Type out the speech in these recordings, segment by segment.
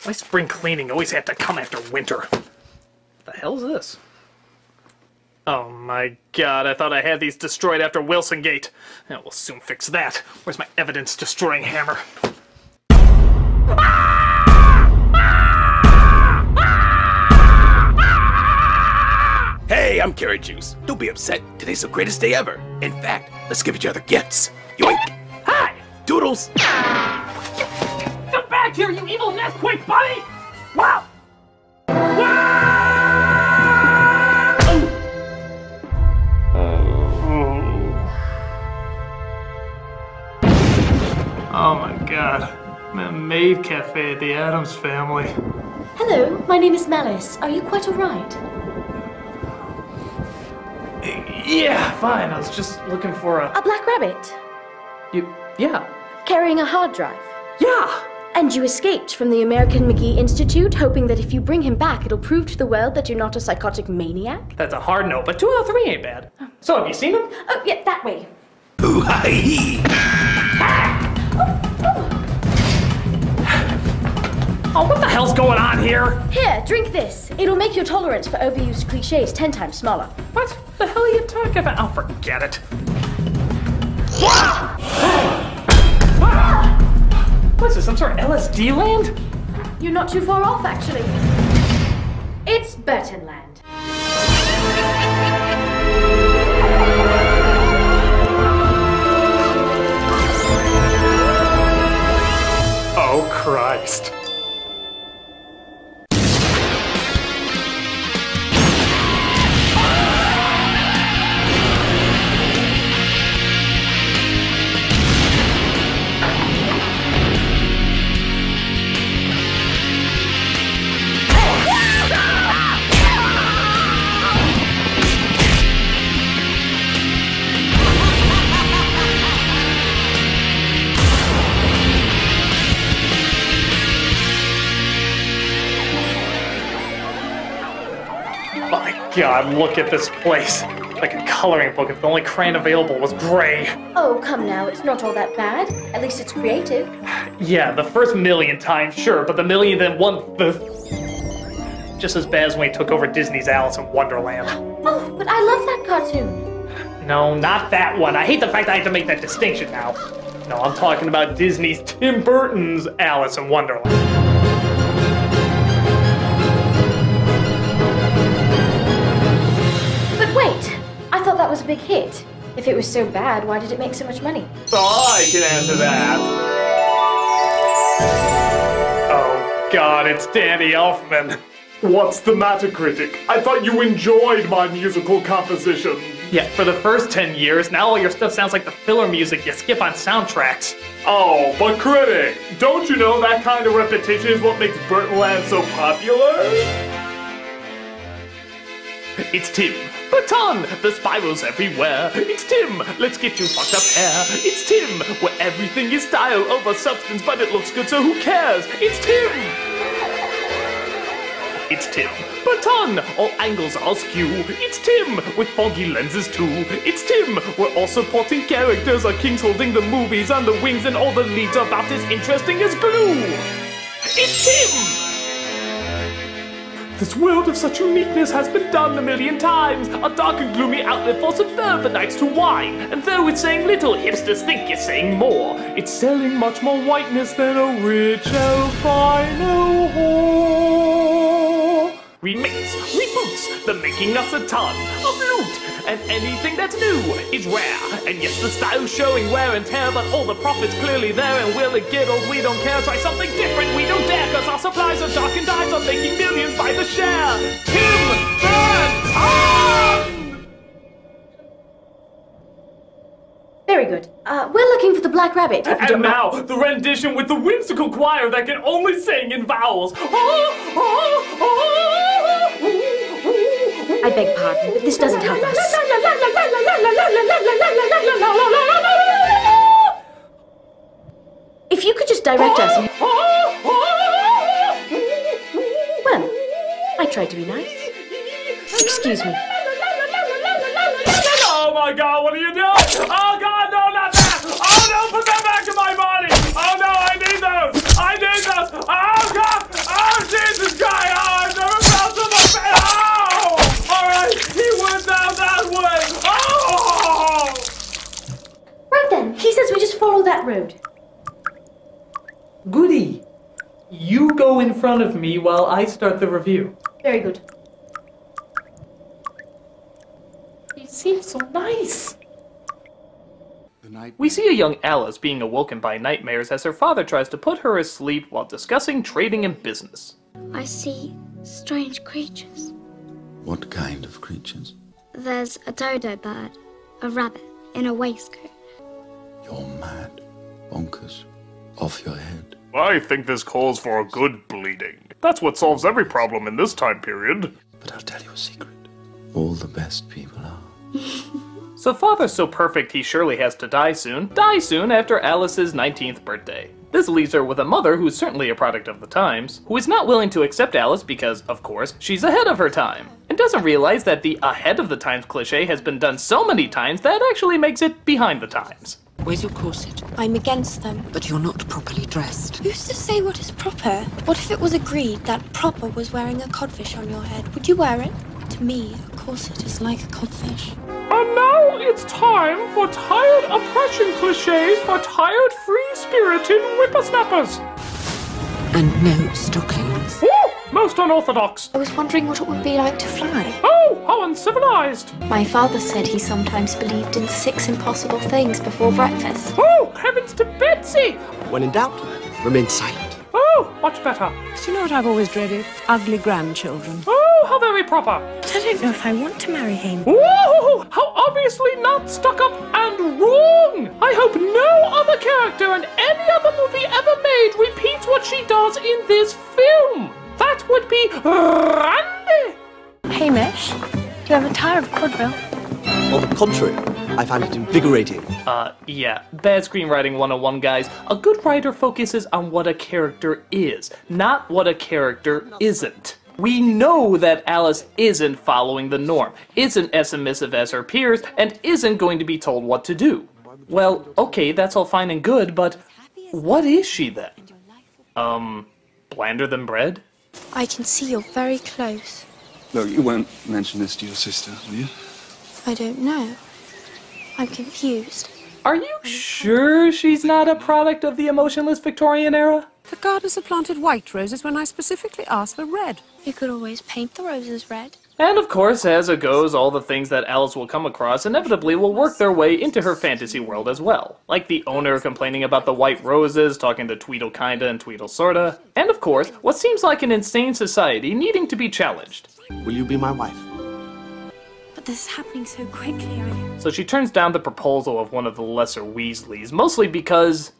Why spring cleaning always have to come after winter? What the hell is this? Oh my god, I thought I had these destroyed after Wilson Gate. Yeah, we'll soon fix that. Where's my evidence-destroying hammer? Hey, I'm Carrot Juice. Don't be upset. Today's the greatest day ever. In fact, let's give each other gifts. Yoink! Hi! Doodles! Get back here, you evil nest quick, buddy! Wow! Oh my god. I'm in a maid cafe at the Addams Family. Hello, my name is Malice. Are you quite alright? Yeah, fine. I was just looking for A black rabbit? Yeah. Carrying a hard drive? Yeah! And you escaped from the American McGee Institute, hoping that if you bring him back, it'll prove to the world that you're not a psychotic maniac? That's a hard no, but 2 out of 3 ain't bad. So, have you seen him? Oh, yeah, that way. Ooh-hi-hee! Oh, what the hell's going on here? Here, drink this. It'll make your tolerance for overused cliches 10 times smaller. What the hell are you talking about? Oh, forget it. What's this, some sort of LSD land? You're not too far off, actually. It's Burton Land. Oh, Christ. God, look at this place. Like a coloring book if the only crayon available was gray. Oh, come now, it's not all that bad. At least it's creative. Yeah, the first million times, sure, but the million then just as bad as when he took over Disney's Alice in Wonderland. Oh, but I love that cartoon. No, not that one. I hate the fact I have to make that distinction now. No, I'm talking about Disney's Tim Burton's Alice in Wonderland. Wait, I thought that was a big hit. If it was so bad, why did it make so much money? I can answer that. Oh God, it's Danny Elfman. What's the matter, Critic? I thought you enjoyed my musical composition. Yeah, for the first 10 years, now all your stuff sounds like the filler music you skip on soundtracks. Oh, but Critic, don't you know that kind of repetition is what makes Burtonland so popular? It's Tim Burton, the spirals everywhere. It's Tim, let's get you fucked up hair. It's Tim, where everything is style over substance, but it looks good, so who cares? It's Tim! It's Tim Burton, all angles are askew. It's Tim, with foggy lenses too. It's Tim, where all supporting characters are kings holding the movies on the wings, and all the leads are about as interesting as glue. It's Tim! This world of such uniqueness has been done a million times. A dark and gloomy outlet for suburbanites to whine. And though it's saying little, hipsters think it's saying more. It's selling much more whiteness than a rich albino whore. Remakes, reboots, they're making us a ton of loot. And anything that's new is rare. And yes, the style's showing wear and tear, but all the profit's clearly there. And will it get old? We don't care. Try something different, we don't dare. Cause our supplies are dark and dimes are making millions by the share. Tim Burton! Very good. We're looking for the Black Rabbit. If you And don't now, the rendition with the whimsical choir that can only sing in vowels. I beg pardon, but this doesn't help us. If you could just direct us. Well, I tried to be nice. Excuse me. Oh my God, what are you doing? Oh God, no, not that! Oh no, put that back in my body! Oh no, I need those! I need those! Oh God! Oh! You go in front of me while I start the review. Very good. He seems so nice. We see a young Alice being awoken by nightmares as her father tries to put her asleep while discussing trading and business. I see strange creatures. What kind of creatures? There's a dodo bird, a rabbit in a waistcoat. You're mad. Bonkers. Off your head. I think this calls for a good bleeding. That's what solves every problem in this time period. But I'll tell you a secret. All the best people are. So father's so perfect he surely has to die soon after Alice's 19th birthday. This leaves her with a mother who's certainly a product of the times, who is not willing to accept Alice because, of course, she's ahead of her time, and doesn't realize that the ahead of the times cliche has been done so many times that actually makes it behind the times. Where's your corset? I'm against them. But you're not properly dressed. Who's to say what is proper? What if it was agreed that proper was wearing a codfish on your head? Would you wear it? To me, a corset is like a codfish. And now it's time for tired oppression cliches for tired free-spirited whippersnappers. And no stockings. Woo! Most unorthodox. I was wondering what it would be like to fly. Oh, how uncivilized. My father said he sometimes believed in 6 impossible things before breakfast. Oh, heavens to Betsy. When in doubt, remain silent. Oh, much better. Do you know what I've always dreaded? Ugly grandchildren. Oh, how very proper. But I don't know if I want to marry him. Whoa, how obviously not stuck up and wrong. I hope no other character in any other movie ever made repeats what she does in this film. That would be randy. Hamish, do you have a tire of quadrille? On the contrary, I find it invigorating. Yeah. Bad screenwriting 101, guys. A good writer focuses on what a character is, not what a character isn't. We know that Alice isn't following the norm, isn't as submissive as her peers, and isn't going to be told what to do. Well, okay, that's all fine and good, but what is she then? Blander than bread? I can see you're very close. Look, you won't mention this to your sister, will you? I don't know. I'm confused. Are you sure she's not a product of the emotionless Victorian era? The gardeners have planted white roses when I specifically asked for red. You could always paint the roses red. And of course, as it goes, all the things that Alice will come across inevitably will work their way into her fantasy world as well. Like the owner complaining about the white roses, talking to Tweedle kinda and Tweedle sorta. And of course, what seems like an insane society needing to be challenged. Will you be my wife? But this is happening so quickly, So she turns down the proposal of one of the lesser Weasleys, mostly because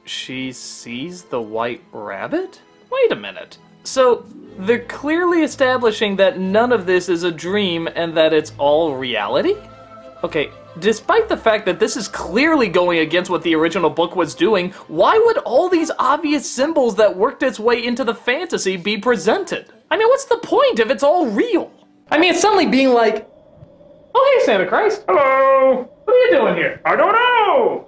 she sees the white rabbit? Wait a minute. So, they're clearly establishing that none of this is a dream and that it's all reality? Okay, despite the fact that this is clearly going against what the original book was doing, why would all these obvious symbols that worked its way into the fantasy be presented? I mean, what's the point if it's all real? I mean, it's suddenly being like, oh, hey, Santa Christ. Hello. What are you doing here? I don't know.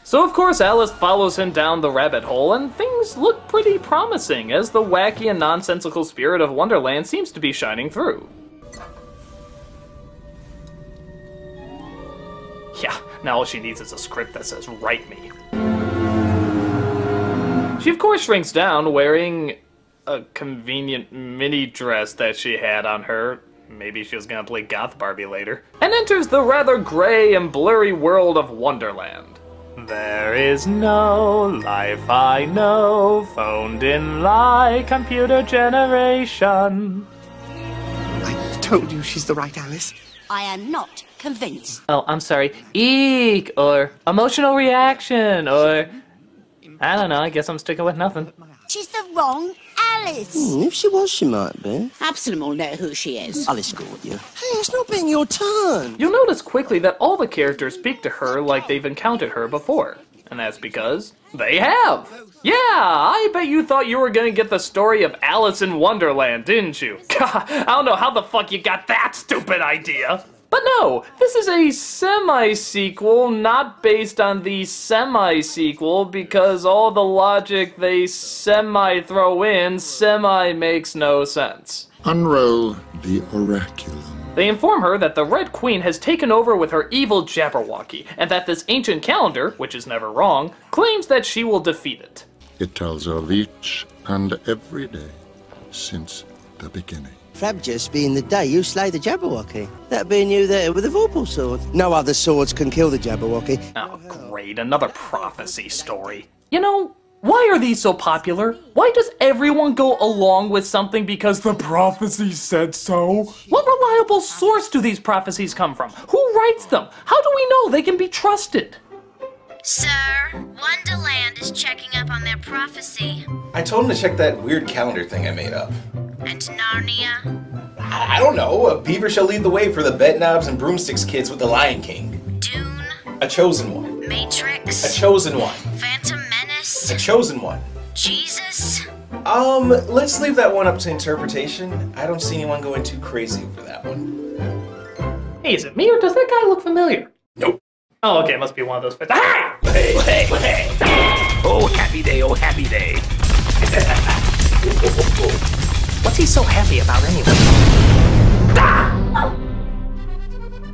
So of course Alice follows him down the rabbit hole, and things look pretty promising as the wacky and nonsensical spirit of Wonderland seems to be shining through. Yeah, now all she needs is a script that says, write me. She of course shrinks down, wearing a convenient mini dress that she had on her. Maybe she was gonna play Goth Barbie later. And enters the rather gray and blurry world of Wonderland. There is no life I know, phoned in like computer generation. I told you she's the right Alice. I am not convinced. Oh, I'm sorry. Eek, or emotional reaction, or I don't know, I guess I'm sticking with nothing. She's the wrong Alice. If she was, she might be. Absalom will know who she is. I'll escort you. Hey, it's not being your turn. You'll notice quickly that all the characters speak to her like they've encountered her before. And that's because they have. Yeah, I bet you thought you were gonna get the story of Alice in Wonderland, didn't you? God, I don't know how the fuck you got that stupid idea. But no, this is a semi-sequel, not based on the semi-sequel, because all the logic they semi-throw in semi-makes no sense. Unroll the oraculum. They inform her that the Red Queen has taken over with her evil Jabberwocky, and that this ancient calendar, which is never wrong, claims that she will defeat it. It tells of each and every day since the beginning. Frabjous being the day you slay the Jabberwocky. That being you there with a vorpal sword. No other swords can kill the Jabberwocky. Oh, great, another prophecy story. You know, why are these so popular? Why does everyone go along with something because the prophecy said so? What reliable source do these prophecies come from? Who writes them? How do we know they can be trusted? Sir, Wonderland is checking up on their prophecy. I told him to check that weird calendar thing I made up. And Narnia? I don't know. A beaver shall lead the way for the Bedknobs and Broomsticks kids with the Lion King. Dune? A chosen one. Matrix? A chosen one. Phantom Menace? A chosen one. Jesus? Let's leave that one up to interpretation. I don't see anyone going too crazy over that one. Hey, is it me or does that guy look familiar? Nope. Oh, okay, must be one of those fits. Ah! Hey. Oh, happy day, oh, happy day. What's he so happy about anyway? Ah!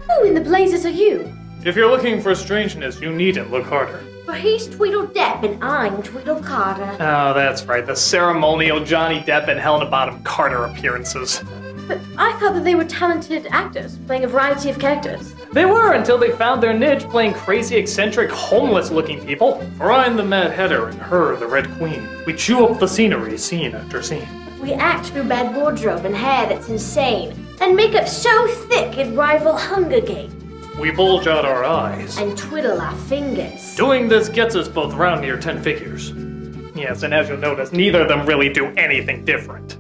Who in the blazes are you? If you're looking for strangeness, you needn't look harder. But he's Tweedledeep and I'm Tweedlecarter. Oh, that's right, the ceremonial Johnny Depp and Helena Bonham Carter appearances. But I thought that they were talented actors, playing a variety of characters. They were until they found their niche playing crazy, eccentric, homeless-looking people. For I'm the Mad Hatter and her the Red Queen. We chew up the scenery scene after scene. We act through bad wardrobe and hair that's insane, and makeup so thick it rival Hunger Games. We bulge out our eyes. And twiddle our fingers. Doing this gets us both round near 10 figures. Yes, and as you'll notice, neither of them really do anything different.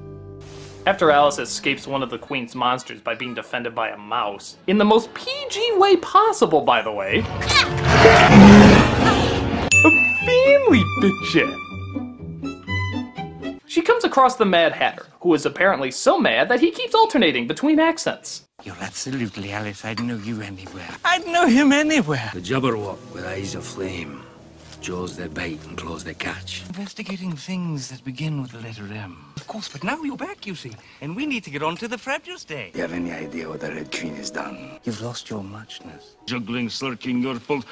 After Alice escapes one of the Queen's monsters by being defended by a mouse, in the most PG way possible, by the way, a family picture. She comes across the Mad Hatter, who is apparently so mad that he keeps alternating between accents. You're absolutely Alice. I'd know you anywhere. I'd know him anywhere. The Jabberwock with eyes of flame. Jaws that bite and claws that catch. Investigating things that begin with the letter M. Of course, but now you're back, you see. And we need to get on to the Frabjous Day. You have any idea what the Red Queen has done? You've lost your muchness. Juggling, slurking your fault.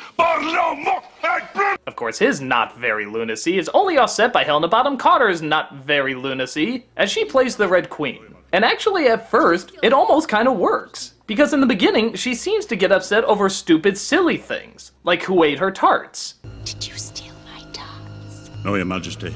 Of course, his not very lunacy is only offset by Helena Bonham Carter's not very lunacy, as she plays the Red Queen. And actually, at first, it almost kind of works. Because in the beginning, she seems to get upset over stupid, silly things. Like who ate her tarts. Did you steal my tarts? No, Your Majesty.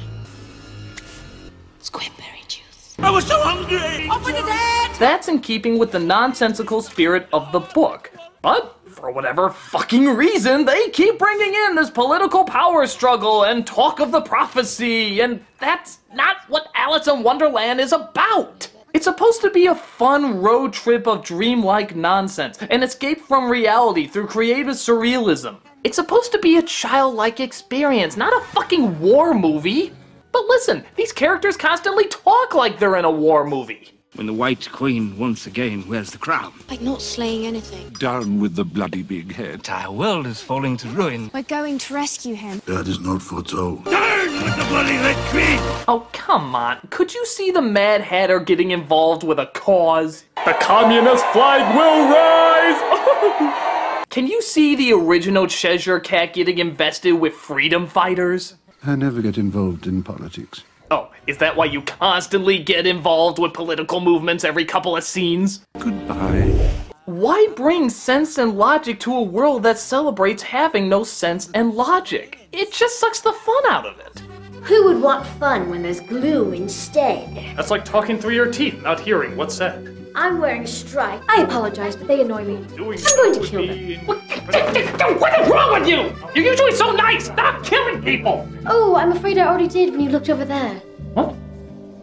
Squimberry juice. I was so hungry! Open it, Dad! That's in keeping with the nonsensical spirit of the book. But, for whatever fucking reason, they keep bringing in this political power struggle and talk of the prophecy, and that's not what Alice in Wonderland is about. It's supposed to be a fun road trip of dreamlike nonsense, an escape from reality through creative surrealism. It's supposed to be a childlike experience, not a fucking war movie. But listen, these characters constantly talk like they're in a war movie. When the White Queen once again wears the crown. Like not slaying anything. Down with the bloody big head. Our world is falling to ruin. We're going to rescue him. That is not foretold. Down with the bloody Red Queen! Oh, come on. Could you see the Mad Hatter getting involved with a cause? The communist flag will rise! Can you see the original Cheshire Cat getting invested with freedom fighters? I never get involved in politics. Oh, is that why you constantly get involved with political movements every couple of scenes? Goodbye. Why bring sense and logic to a world that celebrates having no sense and logic? It just sucks the fun out of it. Who would want fun when there's glue instead? That's like talking through your teeth, not hearing what's said. I'm wearing a stripe. I apologize, but they annoy me. I'm going to kill them. What is wrong with you? You're usually so nice. Stop killing people. Oh, I'm afraid I already did when you looked over there. What?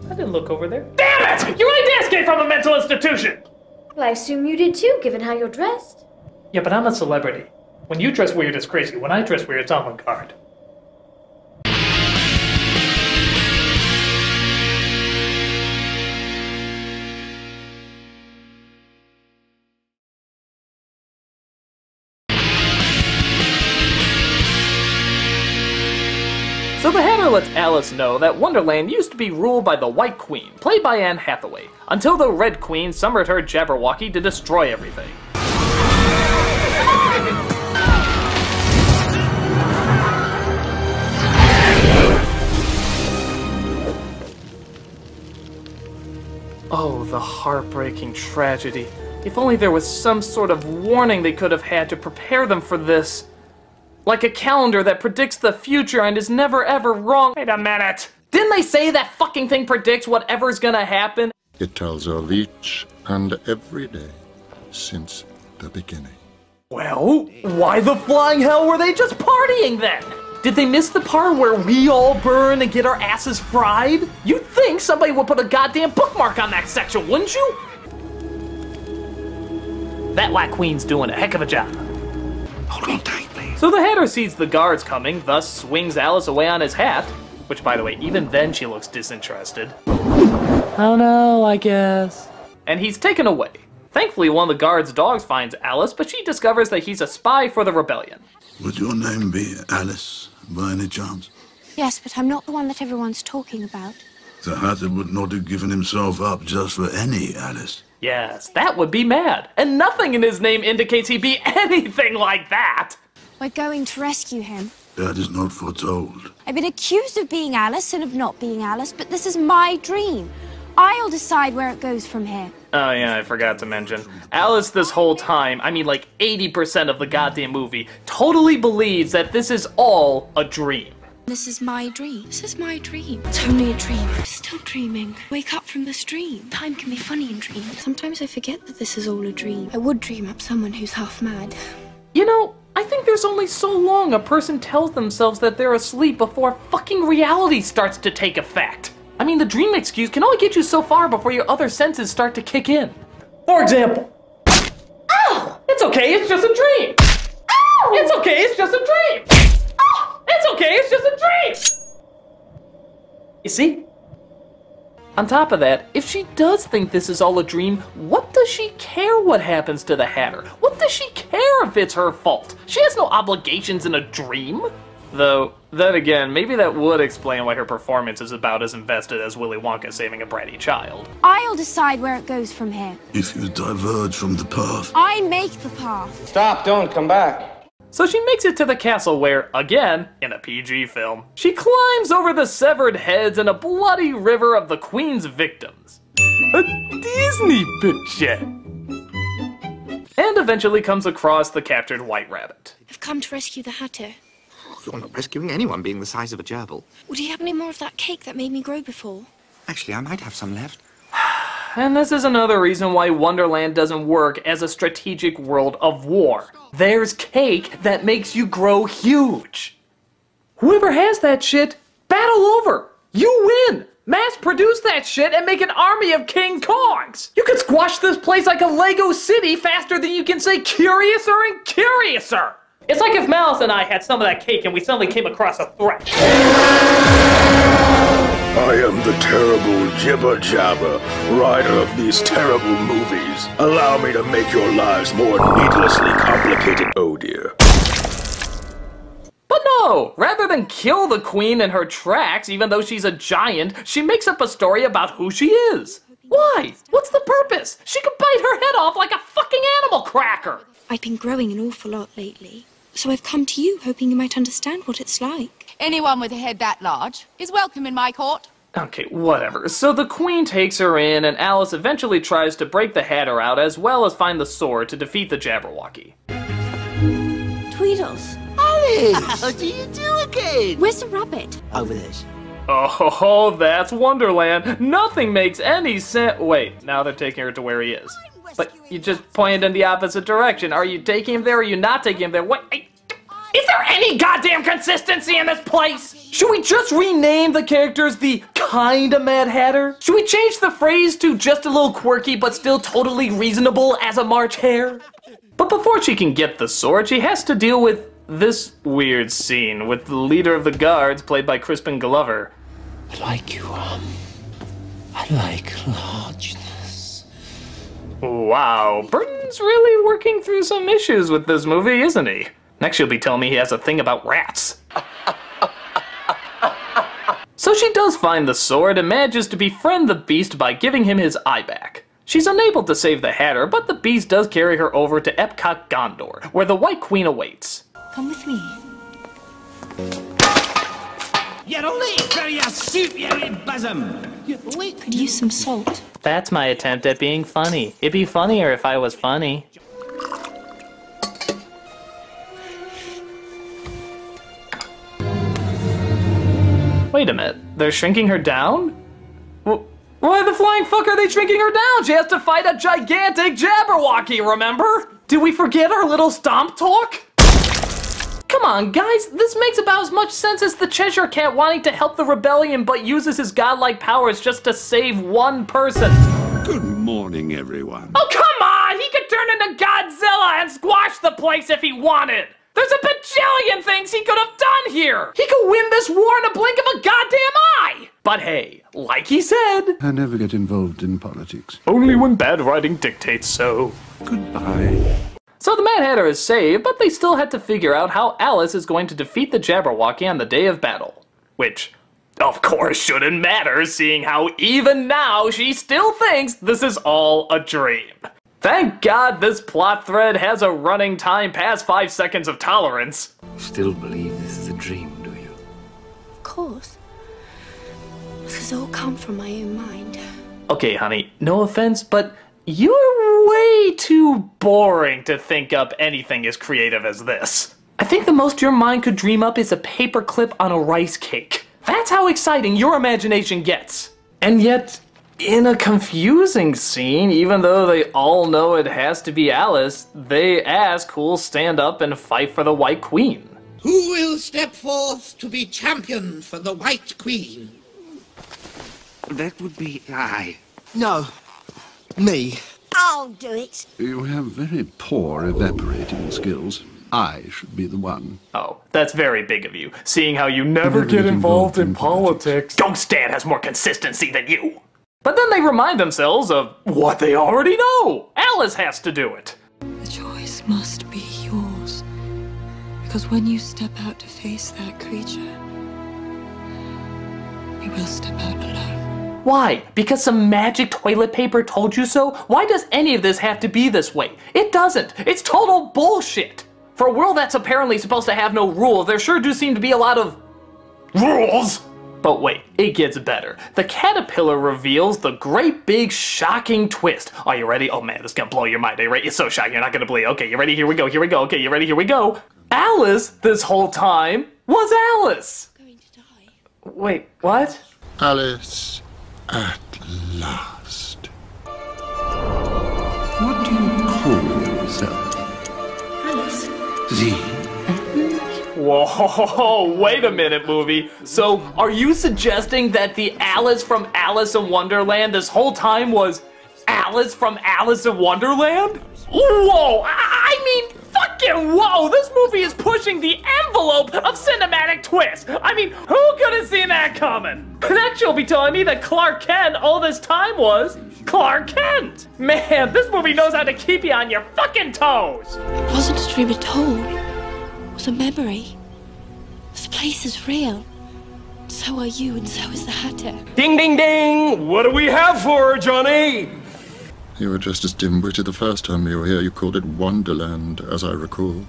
I didn't look over there. Damn it! Your ideas came from a mental institution. Well, I assume you did too, given how you're dressed. Yeah, but I'm a celebrity. When you dress weird, it's crazy. When I dress weird, it's avant-garde. So the Hatter lets Alice know that Wonderland used to be ruled by the White Queen, played by Anne Hathaway, until the Red Queen summoned her Jabberwocky to destroy everything. Oh, the heartbreaking tragedy. If only there was some sort of warning they could have had to prepare them for this. Like a calendar that predicts the future and is never ever wrong. Wait a minute. Didn't they say that fucking thing predicts whatever's gonna happen? It tells of each and every day since the beginning. Well, why the flying hell were they just partying then? Did they miss the part where we all burn and get our asses fried? You'd think somebody would put a goddamn bookmark on that section, wouldn't you? That White Queen's doing a heck of a job. Hold on tight, please. So the Hatter sees the guards coming, thus swings Alice away on his hat. Which, by the way, even then she looks disinterested. Oh no, I guess. And he's taken away. Thankfully, one of the guards' dogs finds Alice, but she discovers that he's a spy for the rebellion. Would your name be Alice, by any chance? Yes, but I'm not the one that everyone's talking about. The Hatter would not have given himself up just for any Alice. Yes, that would be mad. And nothing in his name indicates he'd be anything like that. We're going to rescue him. That is not foretold. I've been accused of being Alice and of not being Alice, but this is my dream. I'll decide where it goes from here. Oh yeah, I forgot to mention. Alice this whole time, I mean like 80% of the goddamn movie, totally believes that this is all a dream. This is my dream. This is my dream. It's only a dream. I'm still dreaming. Wake up from this dream. Time can be funny in dreams. Sometimes I forget that this is all a dream. I would dream up someone who's half mad. You know, I think there's only so long a person tells themselves that they're asleep before fucking reality starts to take effect. I mean, the dream excuse can only get you so far before your other senses start to kick in. For example, oh, it's okay, it's just a dream. Oh, it's okay, it's just a dream. Oh, it's okay, it's just a dream. You see? On top of that, if she does think this is all a dream, what does she care what happens to the Hatter? What does she care if it's her fault? She has no obligations in a dream. Though, then again, maybe that would explain why her performance is about as invested as Willy Wonka saving a bratty child. I'll decide where it goes from here. If you diverge from the path... I make the path. Stop, don't come back. So she makes it to the castle where, again, in a PG film, she climbs over the severed heads in a bloody river of the Queen's victims. A Disney picture! And eventually comes across the captured White Rabbit. I've come to rescue the Hatter. You're not rescuing anyone being the size of a gerbil. Would you have any more of that cake that made me grow before? Actually, I might have some left. And this is another reason why Wonderland doesn't work as a strategic world of war. There's cake that makes you grow huge. Whoever has that shit, battle over. You win. Mass produce that shit and make an army of King Kongs. You could squash this place like a Lego city faster than you can say curiouser and curiouser. It's like if Malice and I had some of that cake and we suddenly came across a threat. I am the terrible Jibber Jabber, writer of these terrible movies. Allow me to make your lives more needlessly complicated, oh dear. But no, rather than kill the Queen in her tracks, even though she's a giant, she makes up a story about who she is. Why? What's the purpose? She could bite her head off like a fucking animal cracker. I've been growing an awful lot lately, so I've come to you hoping you might understand what it's like. Anyone with a head that large is welcome in my court. Okay, whatever. So the Queen takes her in, and Alice eventually tries to break the Hatter out as well as find the sword to defeat the Jabberwocky. Tweedles. Alice! How do you do again? Where's the rabbit? Over there. Oh, that's Wonderland. Nothing makes any sense. Wait, now they're taking her to where he is. But you just pointed in the opposite direction. Are you taking him there or are you not taking him there? What? Is there any goddamn consistency in this place? Should we just rename the characters the Kinda Mad Hatter? Should we change the phrase to just a little quirky but still totally reasonable as a March hare? But before she can get the sword, she has to deal with this weird scene with the leader of the guards, played by Crispin Glover. I like you, I like largeness. Wow, Burton's really working through some issues with this movie, isn't he? Next she'll be telling me he has a thing about rats. So So she does find the sword and manages to befriend the Beast by giving him his eye back. She's unable to save the Hatter, but the Beast does carry her over to Epcot Gondor, where the White Queen awaits. Come with me. You're late for your soup, you bosom. Could use some salt. That's my attempt at being funny. It'd be funnier if I was funny. Wait a minute, they're shrinking her down? Why the flying fuck are they shrinking her down? She has to fight a gigantic Jabberwocky, remember? Did we forget our little stomp talk? Come on, guys, this makes about as much sense as the Cheshire Cat wanting to help the rebellion but uses his godlike powers just to save one person. Good morning, everyone. Oh, come on! He could turn into Godzilla and squash the place if he wanted! There's a bajillion things he could have done here! He could win this war in a blink of a goddamn eye! But hey, like he said... I never get involved in politics. Only when bad writing dictates so. Goodbye. So the Mad Hatter is saved, but they still had to figure out how Alice is going to defeat the Jabberwocky on the day of battle. Which, of course, shouldn't matter, seeing how even now she still thinks this is all a dream. Thank God this plot thread has a running time past 5 seconds of tolerance. Still believe this is a dream, do you? Of course. This has all come from my own mind. Okay, honey, no offense, but you're way too boring to think up anything as creative as this. I think the most your mind could dream up is a paperclip on a rice cake. That's how exciting your imagination gets. And yet, in a confusing scene, even though they all know it has to be Alice, they ask who'll stand up and fight for the White Queen. Who will step forth to be champion for the White Queen? That would be I. No. Me. I'll do it. You have very poor evaporating skills. I should be the one. Oh, that's very big of you, seeing how you never get involved in politics. Ghost Dad has more consistency than you. But then they remind themselves of what they already know. Alice has to do it. The choice must be yours. Because when you step out to face that creature, you will step out alone. Why? Because some magic toilet paper told you so? Why does any of this have to be this way? It doesn't. It's total bullshit. For a world that's apparently supposed to have no rules, there sure do seem to be a lot of rules. But wait, it gets better. The caterpillar reveals the great big shocking twist. Are you ready? Oh man, this is gonna blow your mind. Are you ready? It's so shocking, you're not gonna believe. Okay, you ready? Here we go, here we go. Okay, you ready? Here we go. Alice, this whole time, was Alice. I'm going to die. Wait, what? Alice, at last. What do you call yourself? Alice. Z. Whoa, wait a minute, movie. So, are you suggesting that the Alice from Alice in Wonderland this whole time was Alice from Alice in Wonderland? Whoa, I mean, fucking whoa, this movie is pushing the envelope of cinematic twists. I mean, who could have seen that coming? Next you'll be telling me that Clark Kent all this time was Clark Kent. Man, this movie knows how to keep you on your fucking toes. It wasn't a dream at all. It was a memory. This place is real. So are you, and so is the Hatter. Ding, ding, ding! What do we have for her, Johnny? You were just as dim-witted the first time you were here. You called it Wonderland, as I recall.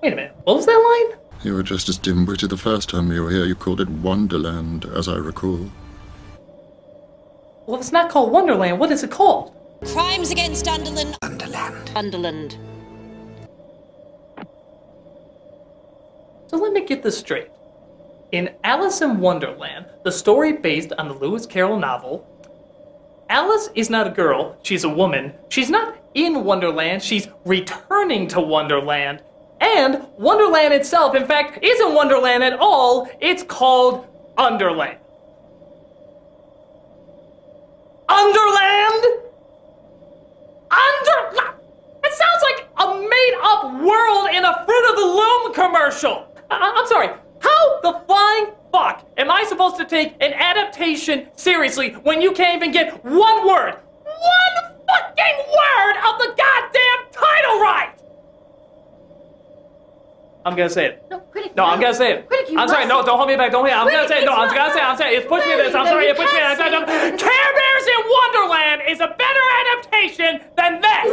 Wait a minute, what was that line? You were just as dim-witted the first time you were here. You called it Wonderland, as I recall. Well, if it's not called Wonderland, what is it called? Crimes against Underland. Underland. So let me get this straight. In Alice in Wonderland, the story based on the Lewis Carroll novel, Alice is not a girl, she's a woman. She's not in Wonderland, she's returning to Wonderland. And Wonderland itself, in fact, isn't Wonderland at all, it's called Underland. Underland? It sounds like a made-up world in a Fruit of the Loom commercial. I'm sorry, how the flying fuck am I supposed to take an adaptation seriously when you can't even get one word, one fucking word of the goddamn title right? I'm gonna say it. No, Critic. No, I'm gonna say it. Critic, you I'm sorry. must No, don't hold me back. Don't hold me. I'm gonna say it. No, I'm gonna say it. I'm saying it. It's pushed me to this. I'm sorry. It pushed me to this. Care Bears in Wonderland is a better adaptation than this.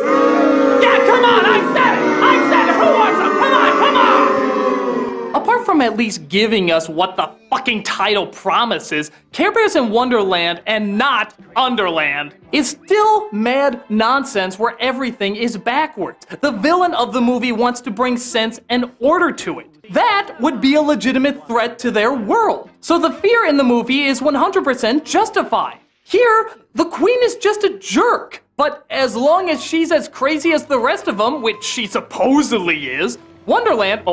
Yeah, come on. I said it. I said it. Who wants them? Come on. Come on. Apart from at least giving us what the fucking title promises, Care Bears in Wonderland and not Underland is still mad nonsense where everything is backwards. The villain of the movie wants to bring sense and order to it. That would be a legitimate threat to their world. So the fear in the movie is 100% justified. Here, the Queen is just a jerk. But as long as she's as crazy as the rest of them, which she supposedly is, Underland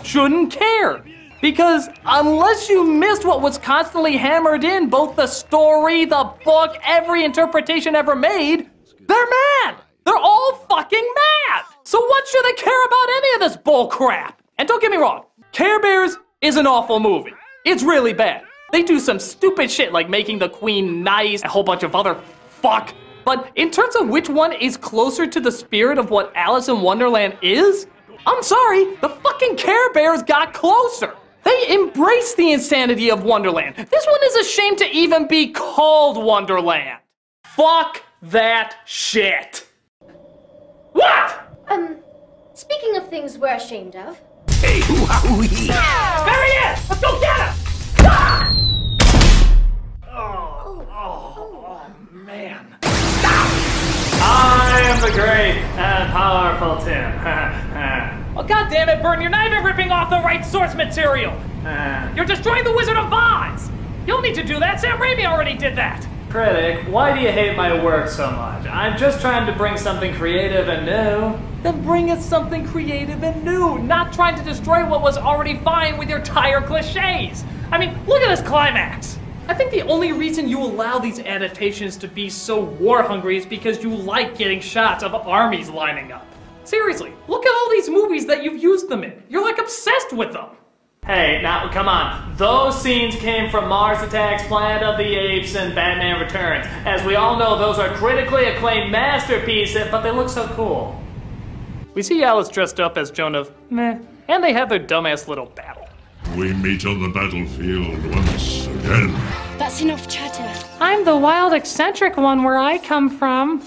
shouldn't care. Because unless you missed what was constantly hammered in both the story, the book, every interpretation ever made, they're mad. They're all fucking mad. So what should they care about any of this bull crap? And don't get me wrong, Care Bears is an awful movie. It's really bad. They do some stupid shit like making the Queen nice, a whole bunch of other fuck. But in terms of which one is closer to the spirit of what Alice in Wonderland is, I'm sorry, the fucking Care Bears got closer. They embrace the insanity of Wonderland. This one is ashamed to even be called Wonderland. Fuck that shit. What? Speaking of things we're ashamed of. Hey, hoo-ha-hoo-hee! There he is! Let's go get him! Ah! Oh, man. I am the great and powerful Tim. Oh, God damn it, Burton, you're not even ripping off the right source material. You're destroying the Wizard of Oz. You don't need to do that. Sam Raimi already did that. Critic, why do you hate my work so much? I'm just trying to bring something creative and new. Then bring us something creative and new, not trying to destroy what was already fine with your tired cliches. I mean, look at this climax. I think the only reason you allow these adaptations to be so war-hungry is because you like getting shots of armies lining up. Seriously, look at all these movies that you've used them in. You're like obsessed with them. Hey, now, come on. Those scenes came from Mars Attacks, Planet of the Apes, and Batman Returns. As we all know, those are critically acclaimed masterpieces, but they look so cool. We see Alice dressed up as Joan of Meh, and they have their dumbass little battle. We meet on the battlefield once again. That's enough chatter. I'm the wild, eccentric one where I come from.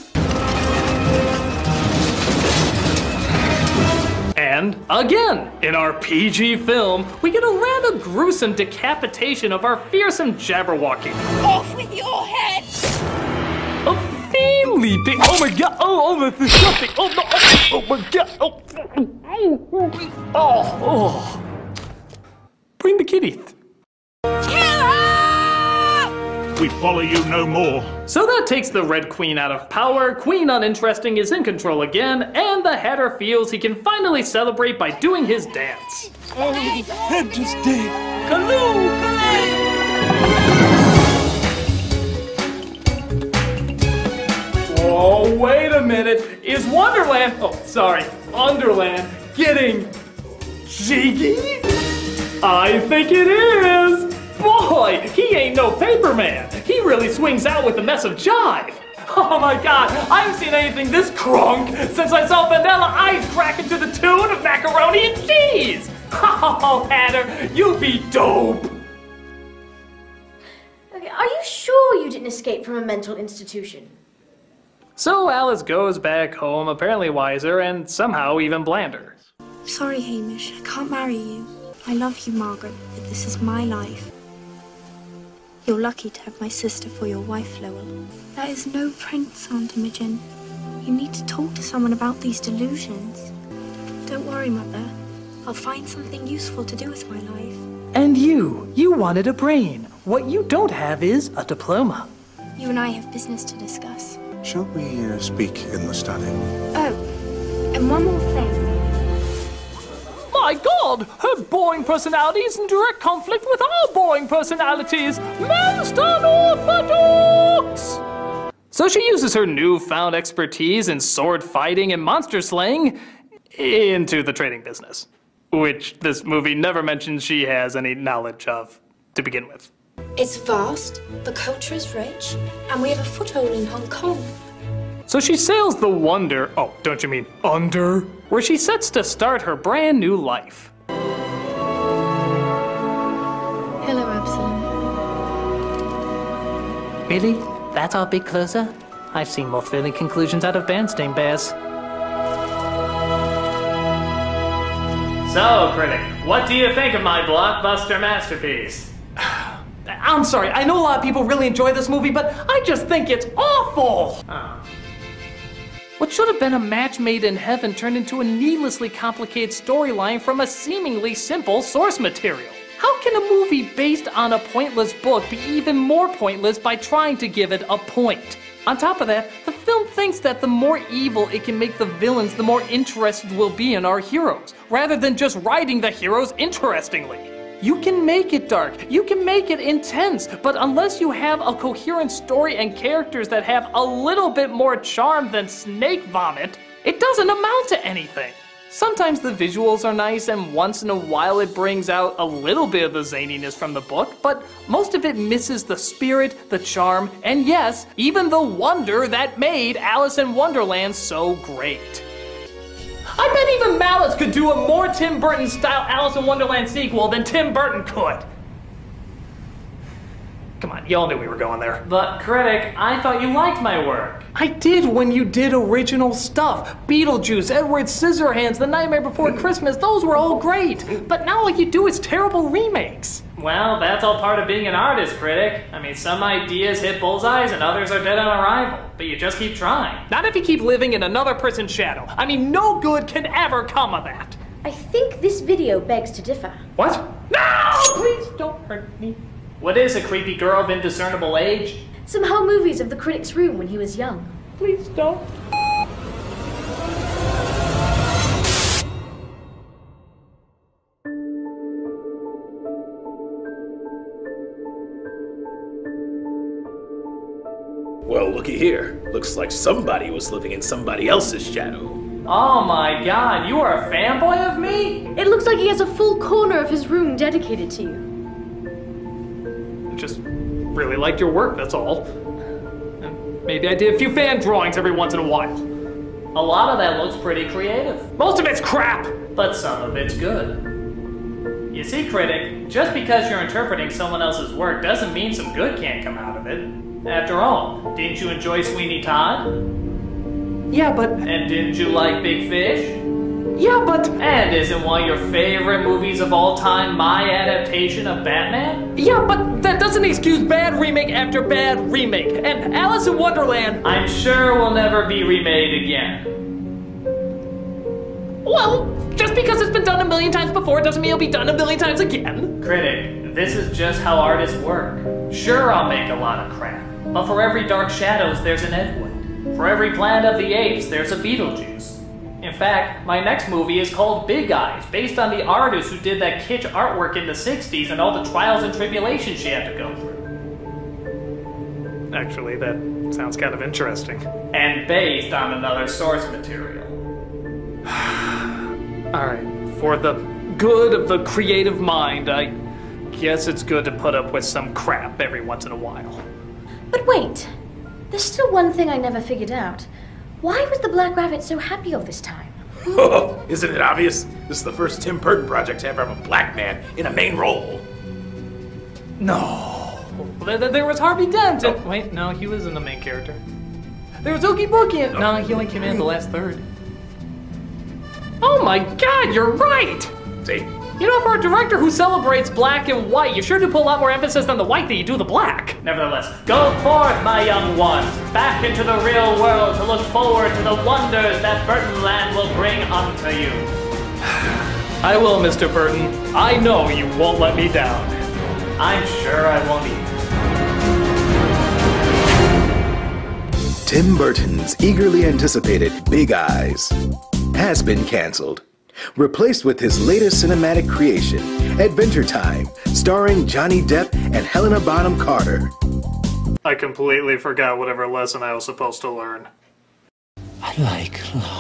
And again, in our PG film, we get a rather gruesome decapitation of our fearsome Jabberwocky. Off with your head! A family thing. Oh my god! Oh, that's disgusting! Oh no! Oh my god! Oh! Bring the kitty. We follow you no more. So that takes the Red Queen out of power, Queen Uninteresting is in control again, and the Hatter feels he can finally celebrate by doing his dance. Oh, interesting. Kaloo! Oh, wait a minute. Is Underland getting jiggy? I think it is. Boy, he ain't no paper man. He really swings out with a mess of jive. Oh my god, I haven't seen anything this crunk since I saw Vanilla Ice cracking to the tune of macaroni and cheese. Oh, Hatter, you be dope. Okay, are you sure you didn't escape from a mental institution? So Alice goes back home, apparently wiser, and somehow even blander. Sorry, Hamish, I can't marry you. I love you, Margaret, but this is my life. You're lucky to have my sister for your wife, Lowell. That is no prince, Aunt Imogen. You need to talk to someone about these delusions. Don't worry, Mother. I'll find something useful to do with my life. And you wanted a brain. What you don't have is a diploma. You and I have business to discuss. Shall we speak in the study? Oh, and one more thing. My god! Her boring personality is in direct conflict with our boring personalities! Most unorthodox! So she uses her newfound expertise in sword fighting and monster slaying into the trading business. Which this movie never mentions she has any knowledge of to begin with. It's vast, the culture is rich, and we have a foothold in Hong Kong. So she sails the Wonder, oh, don't you mean under, where she sets to start her brand new life. Hello, Absalom. Really? That's our big closer? I've seen more thrilling conclusions out of Bernstein Bears. So, Critic, what do you think of my blockbuster masterpiece? I'm sorry, I know a lot of people really enjoy this movie, but I just think it's awful! Oh. What should have been a match made in heaven turned into a needlessly complicated storyline from a seemingly simple source material. How can a movie based on a pointless book be even more pointless by trying to give it a point? On top of that, the film thinks that the more evil it can make the villains, the more interested we'll be in our heroes, rather than just writing the heroes interestingly. You can make it dark, you can make it intense, but unless you have a coherent story and characters that have a little bit more charm than snake vomit, it doesn't amount to anything. Sometimes the visuals are nice, and once in a while it brings out a little bit of the zaniness from the book, but most of it misses the spirit, the charm, and yes, even the wonder that made Alice in Wonderland so great. I bet even Malice could do a more Tim Burton-style Alice in Wonderland sequel than Tim Burton could. Come on, y'all knew we were going there. But, Critic, I thought you liked my work. I did when you did original stuff. Beetlejuice, Edward Scissorhands, The Nightmare Before Christmas, those were all great. But now all you do is terrible remakes. Well, that's all part of being an artist, Critic. I mean, some ideas hit bullseyes and others are dead on arrival. But you just keep trying. Not if you keep living in another person's shadow. I mean, no good can ever come of that. I think this video begs to differ. What? No! Please don't hurt me. What is a creepy girl of indiscernible age? Some home movies of the critic's room when he was young. Please don't. Well, looky here. Looks like somebody was living in somebody else's shadow. Oh my god, you are a fanboy of me? It looks like he has a full corner of his room dedicated to you. Just really liked your work, that's all. And maybe I did a few fan drawings every once in a while. A lot of that looks pretty creative. Most of it's crap, but some of it's good. You see, Critic, just because you're interpreting someone else's work doesn't mean some good can't come out of it. After all, didn't you enjoy Sweeney Todd? Yeah, but... And didn't you like Big Fish? Yeah, but... And isn't one of your favorite movies of all time my adaptation of Batman? Yeah, but that doesn't excuse bad remake after bad remake. And Alice in Wonderland... I'm sure will never be remade again. Well, just because it's been done a million times before doesn't mean it'll be done a million times again. Critic, this is just how artists work. Sure, I'll make a lot of crap. But for every Dark Shadows, there's an Edward. For every Planet of the Apes, there's a Beetlejuice. In fact, my next movie is called Big Eyes, based on the artist who did that kitsch artwork in the 60s and all the trials and tribulations she had to go through. Actually, that sounds kind of interesting. And based on another source material. Alright, for the good of the creative mind, I guess it's good to put up with some crap every once in a while. But wait, there's still one thing I never figured out. Why was the Black Rabbit so happy all this time? Isn't it obvious? This is the first Tim Burton project to ever have a black man in a main role. No. There was Harvey Dent. And, wait, no, he was in the main character. There was Oogie Boogie. And, no, he only came in the last third. Oh my god, you're right! See? You know, for a director who celebrates black and white, you sure do put a lot more emphasis on the white than you do the black. Nevertheless, go forth, my young ones, back into the real world to look forward to the wonders that Burtonland will bring unto you. I will, Mr. Burton. I know you won't let me down. I'm sure I won't either. Tim Burton's eagerly anticipated Big Eyes has been canceled. Replaced with his latest cinematic creation, Adventure Time, starring Johnny Depp and Helena Bonham Carter. I completely forgot whatever lesson I was supposed to learn. I like love.